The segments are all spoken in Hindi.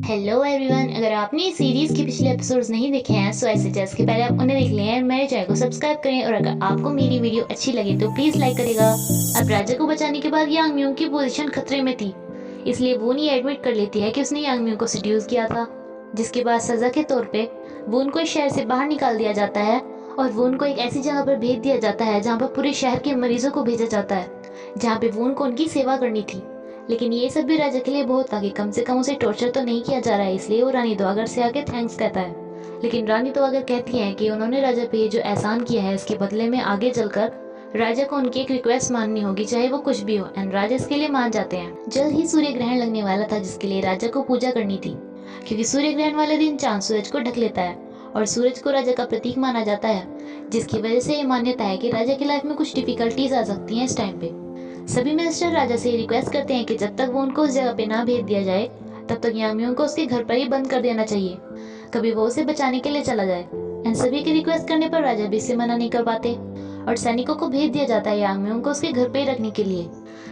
हेलो एवरीवन, अगर आपने इस सीरीज के पिछले एपिसोड्स नहीं देखे हैं सो आई सजेस्ट कि पहले आप उन्हें देख लें और मेरे चैनल को सब्सक्राइब करें। और अगर आपको मेरी वीडियो अच्छी लगे तो प्लीज लाइक करेगा। अब राजा को बचाने के बाद यांग म्यूंग की पोजीशन खतरे में थी, इसलिए वून ये एडमिट कर लेती है कि उसने यांग म्यूंग को सेड्यूस किया था। जिसके बाद सजा के तौर पे वून को इस शहर से बाहर निकाल दिया जाता है और वून को एक ऐसी जगह पर भेज दिया जाता है जहाँ पर पूरे शहर के मरीजों को भेजा जाता है, जहाँ पे वून को उनकी सेवा करनी थी। लेकिन ये सब भी राजा के लिए बहुत था कि कम से कम उसे टॉर्चर तो नहीं किया जा रहा है, इसलिए वो रानी दुआगर से आके थैंक्स कहता है। लेकिन रानी दुआगर कहती हैं कि उन्होंने राजा पे ये जो एहसान किया है इसके बदले में आगे चलकर राजा को उनकी एक रिक्वेस्ट माननी होगी, चाहे वो कुछ भी हो। एंड राजा इसके लिए मान जाते हैं। जल्द ही सूर्य ग्रहण लगने वाला था जिसके लिए राजा को पूजा करनी थी, क्योंकि सूर्य ग्रहण वाले दिन चांद सूरज को ढक लेता है और सूरज को राजा का प्रतीक माना जाता है, जिसकी वजह से ये मान्यता है कि राजा की लाइफ में कुछ डिफिकल्टीज आ सकती हैं इस टाइम पे। सभी मिनिस्टर राजा से रिक्वेस्ट करते हैं कि जब तक वो उनको उस जगह पे ना भेज दिया जाए तब तक यांग म्यूंग को उसके घर पर ही बंद कर देना चाहिए, कभी वो उसे बचाने के लिए चला जाए। एंड सभी के रिक्वेस्ट करने पर राजा भी इसे मना नहीं कर पाते और सैनिकों को भेज दिया जाता है यांग म्यूंग को उसके घर पे ही रखने के लिए।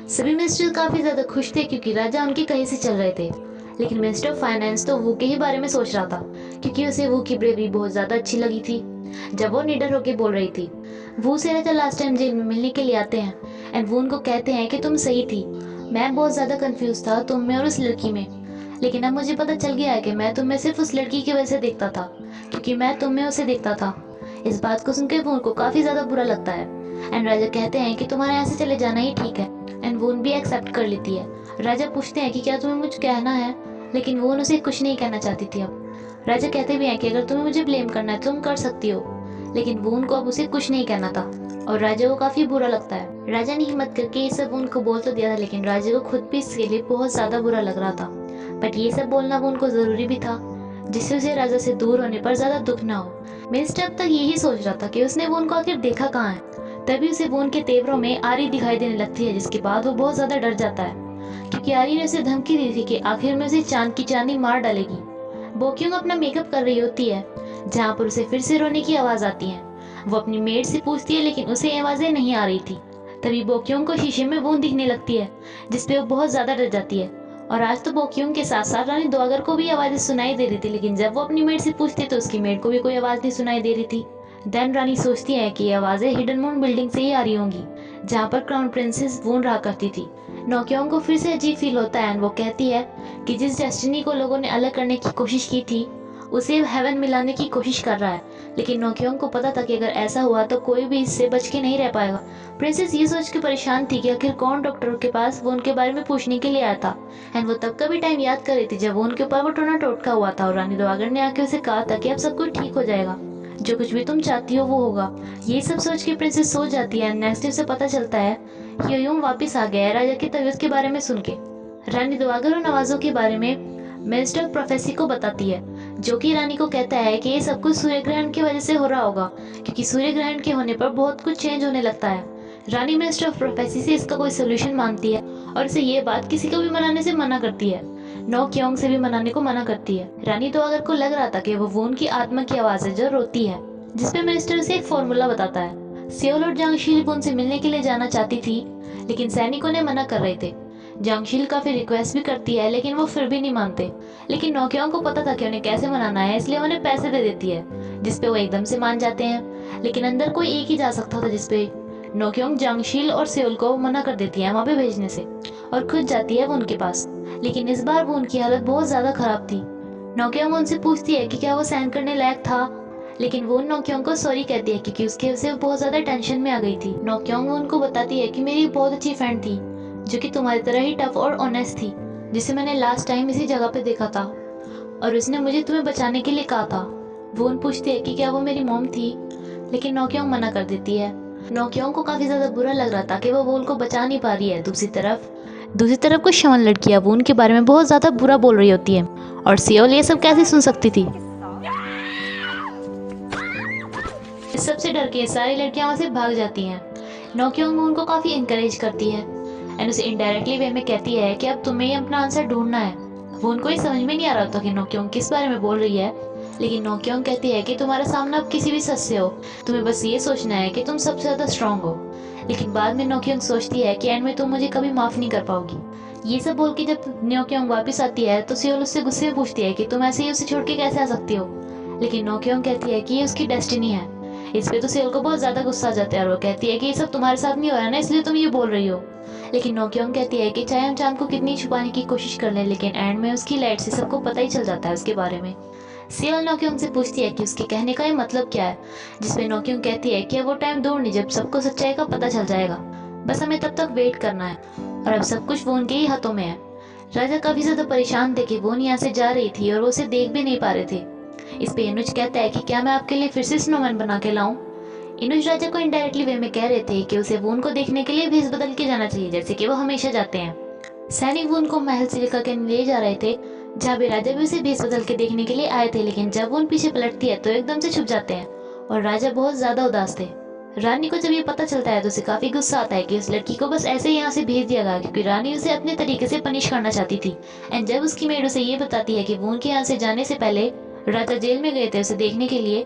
सभी मिनिस्टर काफी ज्यादा खुश थे क्योंकि राजा उनके कहे से चल रहे थे। लेकिन मिनिस्टर ऑफ फाइनेंस तो वू के ही बारे में सोच रहा था, क्योंकि उसे वू की ब्रेवरी बहुत ज्यादा अच्छी लगी थी जब वो निडर होकर बोल रही थी। वू से राजा लास्ट टाइम जेल में मिलने के लिए आते हैं एंड वो उनको कहते हैं कि तुम सही थी, मैं बहुत ज़्यादा कंफ्यूज था तुम में और उस लड़की में, लेकिन अब मुझे पता चल गया है कि मैं तुम्हें सिर्फ उस लड़की की वजह से देखता था, क्योंकि मैं तुम में उसे देखता था। इस बात को सुनकर वून को काफ़ी ज़्यादा बुरा लगता है एंड राजा कहते हैं कि तुम्हारे यहाँ से चले जाना ही ठीक है। एंड वून भी एक्सेप्ट कर लेती है। राजा पूछते हैं कि क्या तुम्हें मुझे कहना है, लेकिन वून उसे कुछ नहीं कहना चाहती थी। अब राजा कहते भी हैं कि अगर तुम्हें मुझे ब्लेम करना है तुम कर सकती हो, लेकिन वून को अब उसे कुछ नहीं कहना था और राजा को काफी बुरा लगता है। राजा ने हिम्मत करके ये सब उनको बोल तो दिया था, लेकिन राजा को खुद भी इसके लिए बहुत ज्यादा बुरा लग रहा था। बट ये सब बोलना वो उनको जरूरी भी था, जिससे उसे राजा से दूर होने पर ज्यादा दुख ना हो। मिनिस्टर अब तक यही सोच रहा था कि उसने वो उनको आखिर देखा कहाँ है। तभी उसे वो उनके तेवरों में आरी दिखाई देने लगती है, जिसके बाद वो बहुत ज्यादा डर जाता है, क्योंकि आरी ने उसे धमकी दी थी कि आखिर में उसे चांद की चांदी मार डालेगी। बोक्योंग अपना मेकअप कर रही होती है, जहाँ पर उसे फिर से रोने की आवाज आती है। वो अपनी मेड से पूछती है, लेकिन उसे आवाजें नहीं आ रही थी। तभी बोक्योंग को शीशे में वून दिखने लगती है, जिसपे वो बहुत ज्यादा डर जाती है। और आज तो बोक्योंग के साथ साथ रानी दुआगर को भी आवाजें सुनाई दे रही थी, लेकिन जब वो अपनी मेड से पूछती तो उसकी मेड को भी कोई आवाज नहीं सुनाई दे रही थी। देन रानी सोचती है कि ये आवाजें हिडन मून बिल्डिंग से ही आ रही होंगी, जहाँ पर क्राउन प्रिंसेस वून रहा करती थी। नोक्योंग को फिर से अजीब फील होता है एंड वो कहती है कि जिस डेस्टिनी को लोगों ने अलग करने की कोशिश की थी उसे हेवन मिलाने की कोशिश कर रहा है। लेकिन नोक्योंग को पता था कि अगर ऐसा हुआ तो कोई भी इससे बच के नहीं रह पाएगा। प्रिंसेस ये सोच के परेशान थी कि आखिर कौन डॉक्टर के पास वो उनके बारे में पूछने के लिए आया था। एंड वो तब का भी टाइम याद कर रही थी जब वो उनके ऊपर वो टोना टोटका हुआ था और रानी दुआगर ने आके उसे कहा था कि अब सब कुछ ठीक हो जाएगा, जो कुछ भी तुम चाहती हो वो होगा। ये सब सोच के प्रिंसेस सो जाती है। नेक्स्ट डे से पता चलता है कि यूं वापस आ गया है राजा की तबीयत के बारे में सुन के। रानी दुआगर और नवाजों के बारे में मिनिस्टर प्रोफेसी को बताती है, जो कि रानी को कहता है कि ये सब कुछ सूर्य ग्रहण की वजह से हो रहा होगा, क्योंकि सूर्य ग्रहण के होने पर बहुत कुछ चेंज होने लगता है। रानी मिनिस्टर ऑफ प्रोफेसी से इसका कोई सोल्यूशन मांगती है और इसे ये बात किसी को भी मनाने से मना करती है। नोक्योंग से भी मनाने को मना करती है। रानी दुआगर को लग रहा था कि वो वून की आत्मा की आवाज है जो रोती है, जिसपे मिनिस्टर उसे एक फॉर्मूला बताता है। सियोल और जांगशील वून से मिलने के लिए जाना चाहती थी, लेकिन सैनिकों ने मना कर रहे थे। जांगशील काफी रिक्वेस्ट भी करती है, लेकिन वो फिर भी नहीं मानते। लेकिन नोक्योंग को पता था कि उन्हें कैसे मनाना है, इसलिए उन्हें पैसे दे देती है, जिसपे वो एकदम से मान जाते हैं। लेकिन अंदर कोई एक ही जा सकता था, जिसपे नोक्योंग जांगशील और सियोल को मना कर देती है वहाँ पे भेजने से और खुद जाती है वो उनके पास। लेकिन इस बार वो उनकी हालत बहुत ज्यादा खराब थी। नोक्योंग उनसे पूछती है कि क्या वो सहन करने लायक था, लेकिन वो नोक्योंग को सॉरी कहती है क्योंकि उसके वजह से बहुत ज्यादा टेंशन में आ गई थी। नोक्योंग उनको बताती है कि मेरी बहुत अच्छी फ्रेंड थी, जो कि तुम्हारी तरह ही टफ और ऑनेस्ट थी, जिसे मैंने लास्ट टाइम इसी जगह पे देखा था और उसने मुझे तुम्हें बचाने के लिए कहा था। वून पूछती है कि क्या वो मेरी मॉम थी, लेकिन नोक्योंग मना कर देती है। नोक्योंग को काफी ज्यादा बुरा लग रहा था कि वो वून को बचा नहीं पा रही है। दूसरी तरफ कुछ शमन लड़कियां वून के बारे में बहुत ज्यादा बुरा बोल रही होती है और सियोल ये सब कैसे सुन सकती थी। इस सब से डर के सारी लड़कियां वहां से भाग जाती हैं। नोक्योंग वून को काफी इंकरेज करती है एंड उसे इनडायरेक्टली वे में कहती है कि अब तुम्हें ही अपना आंसर ढूंढना है। वून को ये समझ में नहीं आ रहा था कि नोक्योंग किस बारे में बोल रही है, लेकिन नोक्योंग कहती है कि तुम्हारा सामना अब किसी भी सच से हो, तुम्हें बस ये सोचना है कि तुम सबसे ज्यादा स्ट्रांग हो। लेकिन बाद में नोक्योंग सोचती है कि एंड में तुम मुझे कभी माफ नहीं कर पाओगी, ये सब बोल के जब न्योक्योंग वापस आती है तो सियोल उससे गुस्से में पूछती है कि तुम ऐसे ही उसे छोड़ के कैसे आ सकती हो, लेकिन नोक्योंग कहती है कि ये उसकी डेस्टिनी है। इस पे तो सियोल को बहुत ज़्यादा गुस्सा आ जाता है और वो कहती है कि ये सब तुम्हारे साथ नहीं हो रहा है ना, इसलिए तुम ये बोल रही हो। लेकिन नोक्योंग कहती है कि चाहे हम चांद को कितनी छुपाने की कोशिश कर लें, लेकिन एंड में उसकी लाइट से सबको पता ही चल जाता है उसके बारे में। सियोल नोक्योंग से पूछती है कि उसके कहने का ये मतलब क्या है, जिसपे नोक्योंग कहती है कि अब वो टाइम दूर नहीं जब सबको सच्चाई का पता चल जाएगा, बस हमें तब तक वेट करना है और अब सब कुछ वो उनके ही हाथों में है। राजा काफी ज्यादा परेशान थे कि वो यहाँ से जा रही थी और वो उसे देख भी नहीं पा रहे थे। इस पे इनुज कहता है कि क्या मैं आपके लिए फिर से स्नोमैन बना के लाऊं। इनुज राजा को इनडायरेक्टली वे में कह रहे थे कि उसे वून को देखने के लिए भेस बदल के जाना चाहिए, जैसे कि वो हमेशा जाते हैं। सैनिक वून को महल से लेकर के ले जा रहे थे, जहाँ भी राजा भी उसे भेस बदल के देखने के लिए आए थे, लेकिन जब वून पीछे पलटती है तो एकदम से छुप जाते हैं और राजा बहुत ज्यादा उदास थे। रानी को जब ये पता चलता है तो उसे काफी गुस्सा आता है कि उस लड़की को बस ऐसे ही यहाँ से भेज दिया गया क्योंकि रानी उसे अपने तरीके से पनिश करना चाहती थी। एंड जब उसकी मेड उसे ये बताती है कि वून के यहाँ से जाने से पहले राजा जेल में गए थे उसे देखने के लिए,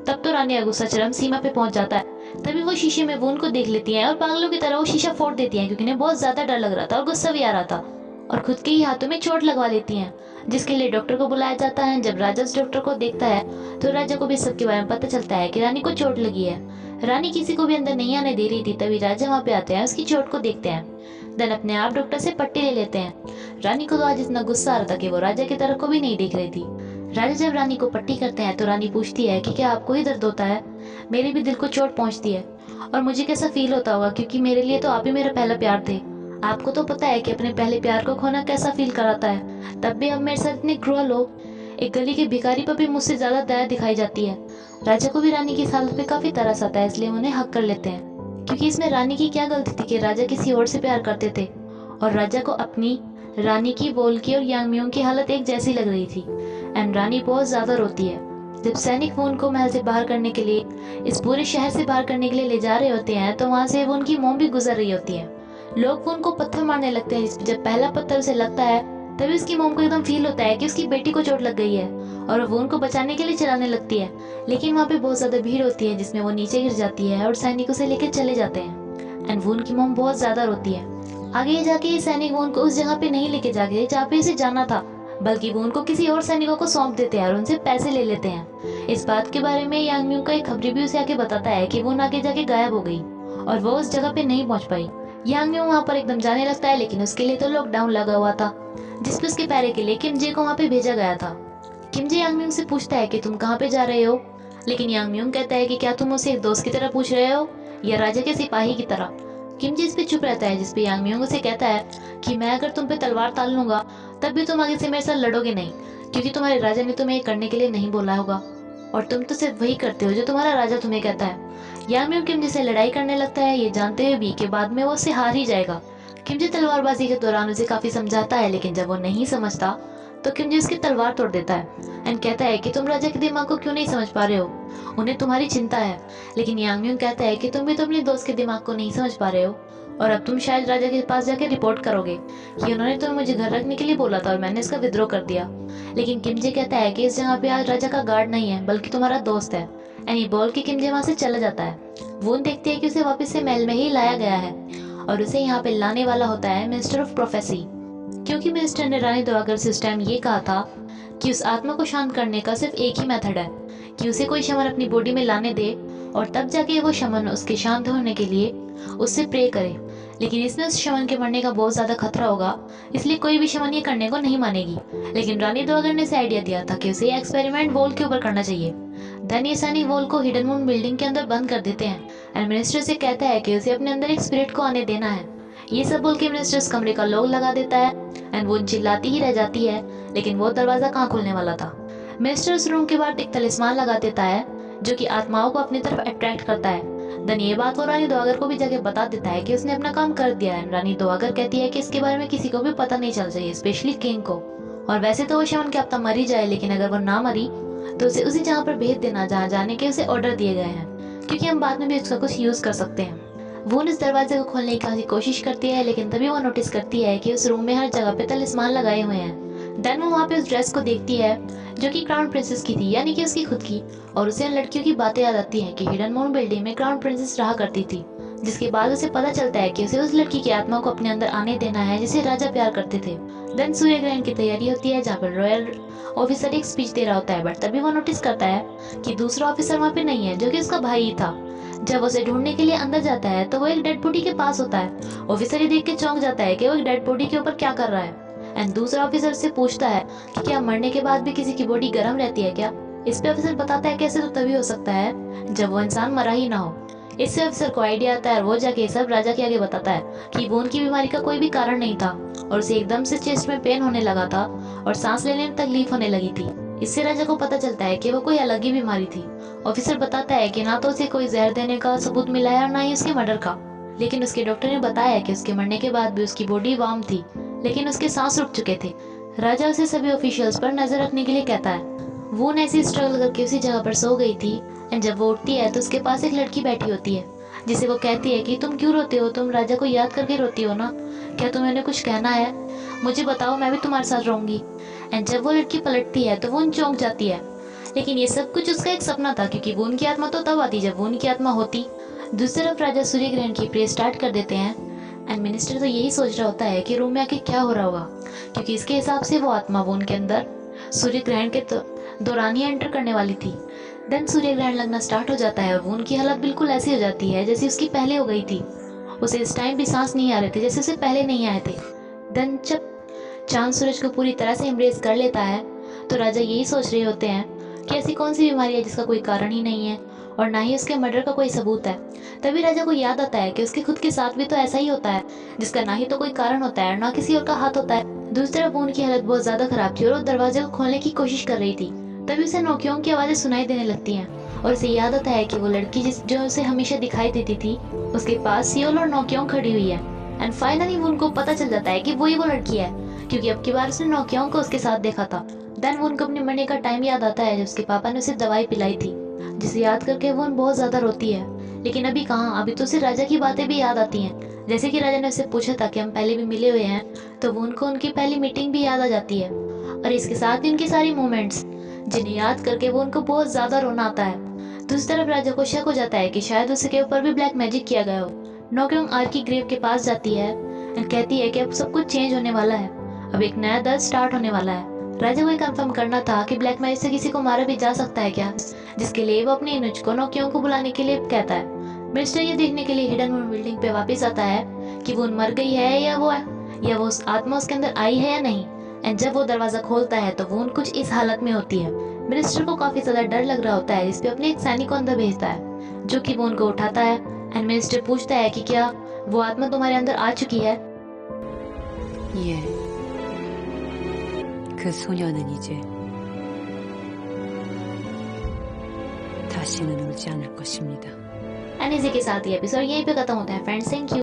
तब तो रानी का गुस्सा चरम सीमा पे पहुंच जाता है। तभी वो शीशे में वून को देख लेती हैं और पागलों की तरह वो शीशा फोड़ देती हैं क्योंकि उन्हें बहुत ज्यादा डर लग रहा था और गुस्सा भी आ रहा था, और खुद के ही हाथों में चोट लगवा लेती हैं, जिसके लिए डॉक्टर को बुलाया जाता है। जब राजा उस डॉक्टर को देखता है तो राजा को भी सबके बारे में पता चलता है कि रानी को चोट लगी है। रानी किसी को भी अंदर नहीं आने दे रही थी, तभी राजा वहाँ पे आते हैं, उसकी चोट को देखते हैं, देन अपने आप डॉक्टर से पट्टी ले लेते हैं। रानी को तो आज इतना गुस्सा आ रहा था कि वो राजा की तरफ को भी नहीं देख रही थी। राजा जब रानी को पट्टी करते हैं तो रानी पूछती है कि क्या आपको ही दर्द होता है, मेरे भी दिल को चोट पहुंचती है और मुझे कैसा फील होता होगा, क्योंकि मेरे लिए तो आप ही मेरा पहला प्यार थे। आपको तो पता है कि अपने पहले प्यार को खोना कैसा फील कराता है, तब भी अब मेरे साथ इतने क्रूअल हो। एक गली के भिखारी पर भी मुझसे ज्यादा दया दिखाई जाती है। राजा को भी रानी की इस हालत पे काफी तरस आता है, इसलिए उन्हें हक कर लेते हैं, क्योंकि इसमें रानी की क्या गलती थी कि राजा किसी और से प्यार करते थे और राजा को अपनी, रानी की, बोल की और यांग म्यूंग की हालत एक जैसी लग रही थी। एंड रानी बहुत ज्यादा रोती है। जब सैनिक वून को महल से बाहर करने के लिए, इस पूरे शहर से बाहर करने के लिए ले जा रहे होते हैं तो वहाँ से वून की मोम भी गुजर रही होती है। लोग वून को पत्थर मारने लगते हैं। जब पहला पत्थर उसे लगता है तभी उसकी मोम को एकदम फील होता है कि उसकी बेटी को चोट लग गई है और वो उनको बचाने के लिए चिल्लाने लगती है, लेकिन वहाँ पे बहुत ज्यादा भीड़ होती है जिसमें वो नीचे गिर जाती है और सैनिक उसे लेकर चले जाते हैं। एंड वून की मोम बहुत ज्यादा रोती है। आगे जाके ये सैनिक वून को उस जगह पे नहीं लेके जाके जहाँ पे उसे जाना था, बल्कि वो उनको किसी और सैनिकों को सौंप देते हैं और उनसे पैसे ले लेते हैं। इस बात के बारे में यांग म्यूंग का एक खबरी भी उसे आके बताता है कि वो आगे जाके गायब हो गई और वो उस जगह पे नहीं पहुंच पाई। यांग म्यूंग वहाँ पर एकदम जाने लगता है, लेकिन उसके लिए तो लॉकडाउन लगा हुआ था, जिसपे उसके पैरे के लिए किम जे को वहाँ पे भेजा गया था। किम जे यांग म्यूंग से पूछता है कि तुम कहाँ पे जा रहे हो, लेकिन यांग म्यूंग कहता है कि क्या तुम उसे एक दोस्त की तरह पूछ रहे हो या राजा के सिपाही की तरह। किम जी इस पे चुप रहता है, जिसपे यांग म्यूंग उसे कहता है कि मैं अगर तुम पे तलवार ताल लूंगा तब भी तुम आगे से मेरे साथ लड़ोगे नहीं, क्योंकि तुम्हारे राजा ने तुम्हें ये करने के लिए नहीं बोला होगा और तुम तो सिर्फ वही करते हो जो तुम्हारा राजा तुम्हें कहता है। यांग म्यूंग किम जी से लड़ाई करने लगता है, ये जानते हुए भी कि बाद में वो उससे हार ही जाएगा। किम जी तलवारबाजी के दौरान उसे काफी समझाता है, लेकिन जब वो नहीं समझता तो किम जी उसकी तलवार तोड़ देता है एंड कहता है कि तुम राजा के दिमाग को क्यों नहीं समझ पा रहे हो, उन्हें तुम्हारी चिंता है। लेकिन यांग म्यूंग कहता है कि तुम भी तो अपने दोस्त के दिमाग को नहीं समझ पा रहे हो और अब तुम शायद राजा के पास जाके रिपोर्ट करोगे कि उन्होंने तुम्हें मुझे घर रखने के लिए बोला था और मैंने इसका विद्रोह कर दिया। लेकिन किमजे कहता है कि इस जगह पे आज राजा का गार्ड नहीं है बल्कि तुम्हारा दोस्त है। एंड ये बोल के किमजे वहाँ से चला जाता है। वून देखती है कि उसे वापस से महल में ही लाया गया है और उसे यहाँ पे लाने वाला होता है मिनिस्टर ऑफ प्रोफेसी, क्योंकि मिनिस्टर ने रानी दोवागर से उस टाइम ये कहा था कि उस आत्मा को शांत करने का सिर्फ एक ही मेथड है कि उसे कोई शमन अपनी बॉडी में लाने दे और तब जाके वो शमन उसके शांत होने के लिए उससे प्रे करे। लेकिन इसमें उस शमन के मरने का बहुत ज्यादा खतरा होगा, इसलिए कोई भी शमन ये करने को नहीं मानेगी। लेकिन रानी दोवागर ने इसे आइडिया दिया था कि उसे ये एक्सपेरिमेंट वॉल के ऊपर करना चाहिए। देन ये सैनिक वॉल को हिडन मून बिल्डिंग के अंदर बंद कर देते हैं एंड मिनिस्टर से कहता है कि उसे अपने अंदर एक स्पिरिट को आने देना है। ये सब बोल के मिनिस्टर उस कमरे का लॉक लगा देता है एंड वो चिल्लाती ही रह जाती है, लेकिन वो दरवाजा कहाँ खुलने वाला था। मिनिस्टर उस रूम के बाहर एक तलिस्मान लगा देता है जो कि आत्माओं को अपनी तरफ अट्रैक्ट करता है। देन ये बात वो रानी दोवागर को भी जाके बता देता है कि उसने अपना काम कर दिया है। रानी दोवागर कहती है कि इसके बारे में किसी को भी पता नहीं चल चाहिए, स्पेशली किंग को। और वैसे तो वो शमन क्या पता मरी जाए, लेकिन अगर वो ना मरी तो उसे उसी जगह पर भेज देना जहाँ जाने के उसे ऑर्डर दिए गए हैं, क्योंकि हम बाद में भी उसका कुछ यूज कर सकते हैं। वो इस दरवाजे को खोलने की कोशिश करती है, लेकिन तभी वो नोटिस करती है कि उस रूम में हर जगह पे तलिस्मान लगाए हुए हैं। देन वो वहाँ पे उस ड्रेस को देखती है जो कि क्राउन प्रिंसेस की थी, यानी कि उसकी खुद की, और उसे उन लड़कियों की बातें याद आती हैं कि हिडन मून बिल्डिंग में क्राउन प्रिंसेस रहा करती थी, जिसके बाद उसे पता चलता है कि उसे उस लड़की की आत्मा को अपने अंदर आने देना है जिसे राजा प्यार करते थे। देन सूर्य ग्रहण की तैयारी होती है जहाँ पर रॉयल ऑफिसर एक स्पीच दे रहा होता है, बट तभी वो नोटिस करता है कि दूसरा ऑफिसर वहाँ पे नहीं है जो कि उसका भाई ही था। जब उसे ढूंढने के लिए अंदर जाता है तो वो एक डेड बॉडी के पास होता है। ऑफिसर ये देख के चौंक जाता है कि वो एक डेड बॉडी के ऊपर क्या कर रहा है एंड दूसरा ऑफिसर से पूछता है कि क्या मरने के बाद भी किसी की बॉडी गर्म रहती है क्या। इस पे ऑफिसर बताता है कैसे तो तभी हो सकता है जब वो इंसान मरा ही ना हो। इससे अफसर को आइडिया आता है और वो जाके सब राजा के आगे बताता है कि बोन की बीमारी का कोई भी कारण नहीं था और उसे एकदम से चेस्ट में पेन होने लगा था और सांस लेने में तकलीफ होने लगी थी। इससे राजा को पता चलता है कि वो कोई अलग ही बीमारी थी। ऑफिसर बताता है कि ना तो उसे कोई जहर देने का सबूत मिला है और ना ही उसके मर्डर का, लेकिन उसके डॉक्टर ने बताया कि उसके मरने के बाद भी उसकी बॉडी वार्म थी लेकिन उसके सांस रुक चुके थे। राजा उसे सभी ऑफिशियल्स पर नजर रखने के लिए कहता है। वून ऐसी स्ट्रगल करके उसी जगह पर सो गई थी एंड जब वो उठती है तो उसके पास एक लड़की बैठी होती है जिसे वो कहती है कि तुम क्यों रोते हो, तुम राजा को याद करके रोती हो ना, क्या तुम्हें उन्हें कुछ कहना है, मुझे बताओ, मैं भी तुम्हारे साथ रहूंगी। एंड जब वो लड़की पलटती है तो वो चौंक जाती है, लेकिन ये सब कुछ उसका एक सपना था क्योंकि वून की आत्मा तो तब आती जब वून की आत्मा होती। दूसरी तरफ राजा सूर्य ग्रहण की प्रे स्टार्ट कर देते हैं एंड मिनिस्टर तो यही सोच रहा होता है कि रूम में आके क्या हो रहा होगा, क्योंकि इसके हिसाब से वो आत्मा वून के अंदर सूर्य ग्रहण के दौरान ही एंटर करने वाली थी। देन सूर्य ग्रहण लगना स्टार्ट हो जाता है और वून की हालत बिल्कुल ऐसी हो जाती है जैसी उसकी पहले हो गई थी। उसे इस टाइम भी सांस नहीं आ रहे थे जैसे उसे पहले नहीं आए थे। देन जब चांद सूरज को पूरी तरह से एम्ब्रेस कर लेता है तो राजा यही सोच रहे होते हैं कि ऐसी कौन सी बीमारी है जिसका कोई कारण ही नहीं है और ना ही उसके मर्डर का कोई सबूत है। तभी राजा को याद आता है कि उसके खुद के साथ भी तो ऐसा ही होता है जिसका ना ही तो कोई कारण होता है और ना किसी और का हाथ होता है। दूसरी तरफ वून की हालत बहुत ज्यादा खराब थी और वो दरवाजे को खोलने की कोशिश कर रही थी। तभी उसे नोकियों की आवाजें सुनाई देने लगती हैं और उसे याद आता है कि वो लड़की जो उसे हमेशा दिखाई देती थी उसके पास सियोल और नोकियों खड़ी हुई है। एंड फाइनली वून को पता चल जाता है कि वही वो लड़की है क्योंकि अब की बार उसने नोकियों को उसके साथ देखा था। देन वून को अपने मरने का टाइम याद आता है जब उसके पापा ने उसे दवाई पिलाई थी, जिसे याद करके वून बहुत ज्यादा रोती है। लेकिन अभी कहाँ, अभी तो उसे राजा की बातें भी याद आती हैं। जैसे कि राजा ने उससे पूछा था कि हम पहले भी मिले हुए हैं, तो वून को उनकी पहली मीटिंग भी याद आ जाती है और इसके साथ ही उनकी सारी मूवमेंट्स जिन्हें याद करके वो उनको बहुत ज्यादा रोना आता है। दूसरी तरफ राजा को शक हो जाता है कि शायद उसके ऊपर भी ब्लैक मैजिक किया गया हो। नोक्योंग आर की ग्रेव के पास जाती है और कहती है कि अब सब कुछ चेंज होने वाला है, अब एक नया दर्द स्टार्ट होने वाला है। राजा को ये कंफर्म करना था कि ब्लैक मैजिक से किसी को मारा भी जा सकता है क्या, जिसके लिए वो अपने इनुच को नोक्योंग को बुलाने के लिए कहता है। मिस्टर ये देखने के लिए हिडन मून बिल्डिंग पे वापस आता है कि वो मर गई है या वो उस आत्मा उसके अंदर आई है या नहीं। एंड जब वो दरवाजा खोलता है तो वून कुछ इस हालत में होती है। मिनिस्टर को काफी ज्यादा डर लग रहा होता है, जिसपे अपने एक सैनिक को अंदर भेजता है जो कि वून को उठाता है। एंड मिनिस्टर पूछता है कि क्या वो आत्मा तुम्हारे अंदर आ चुकी है। 예, 그 소녀는 이제 다시는 울지 않을 것입니다. एंड इसी के साथ ये एपिसोड यहीं पे खत्म होता है फ्रेंड्स। Thank you.